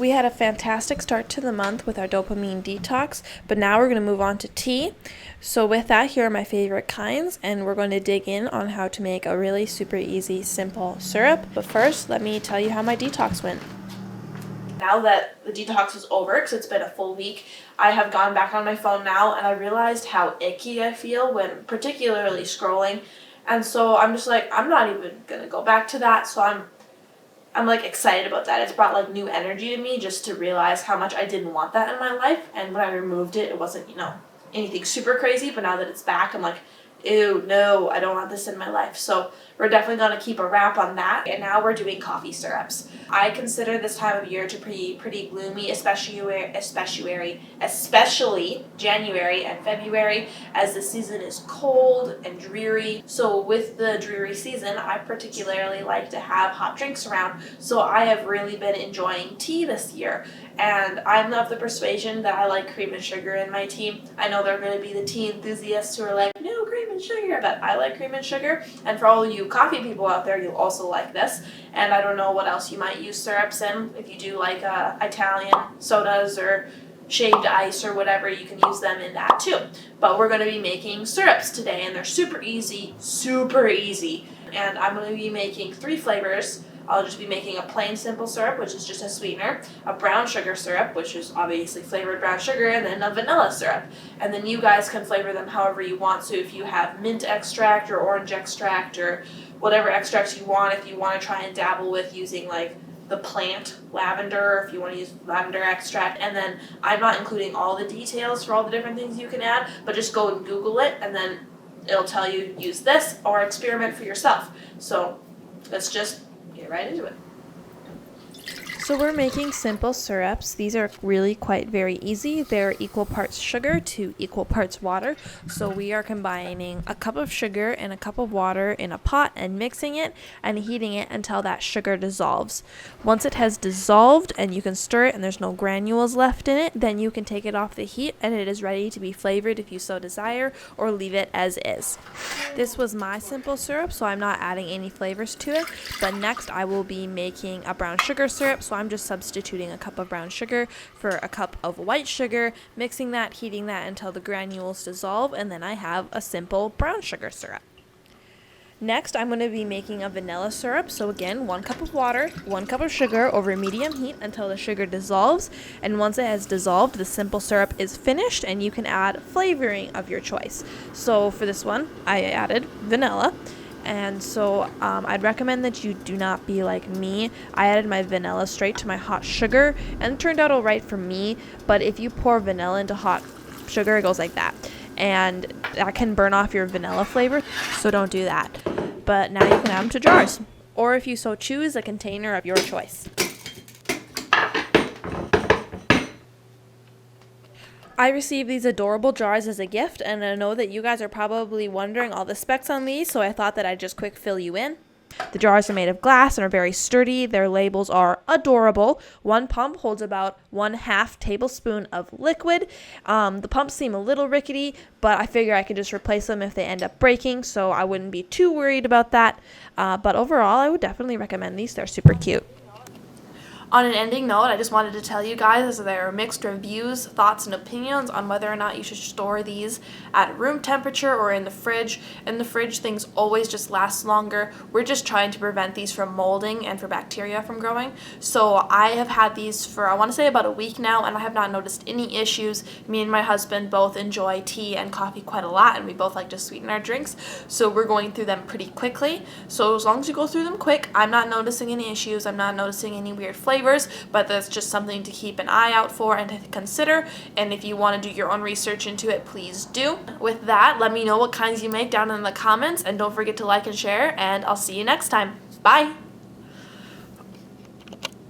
We had a fantastic start to the month with our dopamine detox, but now we're going to move on to tea. So with that, here are my favorite kinds, and we're going to dig in on how to make a really super easy, simple syrup. But first, let me tell you how my detox went. Now that the detox is over, because it's been a full week, I have gone back on my phone now, and I realized how icky I feel when particularly scrolling. And so I'm just like, I'm not even going to go back to that, so I'm like excited about that. It's brought like new energy to me just to realize how much I didn't want that in my life. And when I removed it, it wasn't, anything super crazy. But now that it's back, I'm like, ew, no, I don't want this in my life. So we're definitely going to keep a wrap on that. And now we're doing coffee syrups. I consider this time of year to be pretty gloomy, especially January and February, as the season is cold and dreary. So with the dreary season, I particularly like to have hot drinks around. So I have really been enjoying tea this year. And I'm of the persuasion that I like cream and sugar in my tea. I know there are going to be the tea enthusiasts who are like, no cream and sugar, but I like cream and sugar. And for all you coffee people out there, you'll also like this. And I don't know what else you might use syrups in. If you do like Italian sodas or shaved ice or whatever, you can use them in that too. But we're going to be making syrups today, and they're super easy. And I'm going to be making 3 flavors. I'll just be making a plain simple syrup, which is just a sweetener, a brown sugar syrup, which is obviously flavored brown sugar, and then a vanilla syrup. And then you guys can flavor them however you want. So if you have mint extract or orange extract or whatever extracts you want, if you want to try and dabble with using like the plant lavender, if you want to use lavender extract. And then I'm not including all the details for all the different things you can add, but just go and Google it, and then it'll tell you use this or experiment for yourself. So let's just get right into it. So we're making simple syrups. These are really quite very easy. They're equal parts sugar to equal parts water. So we are combining a cup of sugar and a cup of water in a pot and mixing it and heating it until that sugar dissolves. Once it has dissolved and you can stir it and there's no granules left in it, then you can take it off the heat and it is ready to be flavored if you so desire, or leave it as is. This was my simple syrup, so I'm not adding any flavors to it. But next I will be making a brown sugar syrup. So I'm just substituting a cup of brown sugar for a cup of white sugar, mixing that, heating that until the granules dissolve, and then I have a simple brown sugar syrup. Next, I'm going to be making a vanilla syrup. So again, 1 cup of water, 1 cup of sugar over medium heat until the sugar dissolves. And once it has dissolved, the simple syrup is finished, and you can add flavoring of your choice. So for this one, I added vanilla. And so I'd recommend that you do not be like me. I added my vanilla straight to my hot sugar, and it turned out all right for me. But if you pour vanilla into hot sugar, it goes like that. And that can burn off your vanilla flavor, so don't do that. But now you can add them to jars, or if you so choose, a container of your choice. I received these adorable jars as a gift, and I know that you guys are probably wondering all the specs on these, so I thought that I'd just quick fill you in. The jars are made of glass and are very sturdy. Their labels are adorable. 1 pump holds about 1/2 tablespoon of liquid. The pumps seem a little rickety, but I figure I could just replace them if they end up breaking, so I wouldn't be too worried about that. But overall, I would definitely recommend these. They're super cute. On an ending note, I just wanted to tell you guys that there are mixed reviews, thoughts, and opinions on whether or not you should store these at room temperature or in the fridge. In the fridge, things always just last longer. We're just trying to prevent these from molding and for bacteria from growing. So I have had these for, I want to say, about a week now, and I have not noticed any issues. Me and my husband both enjoy tea and coffee quite a lot, and we both like to sweeten our drinks. So we're going through them pretty quickly. So as long as you go through them quick, I'm not noticing any issues. I'm not noticing any weird flavors. But that's just something to keep an eye out for and to consider. And if you want to do your own research into it, please do. With that, let me know what kinds you make down in the comments, and don't forget to like and share, and I'll see you next time. Bye!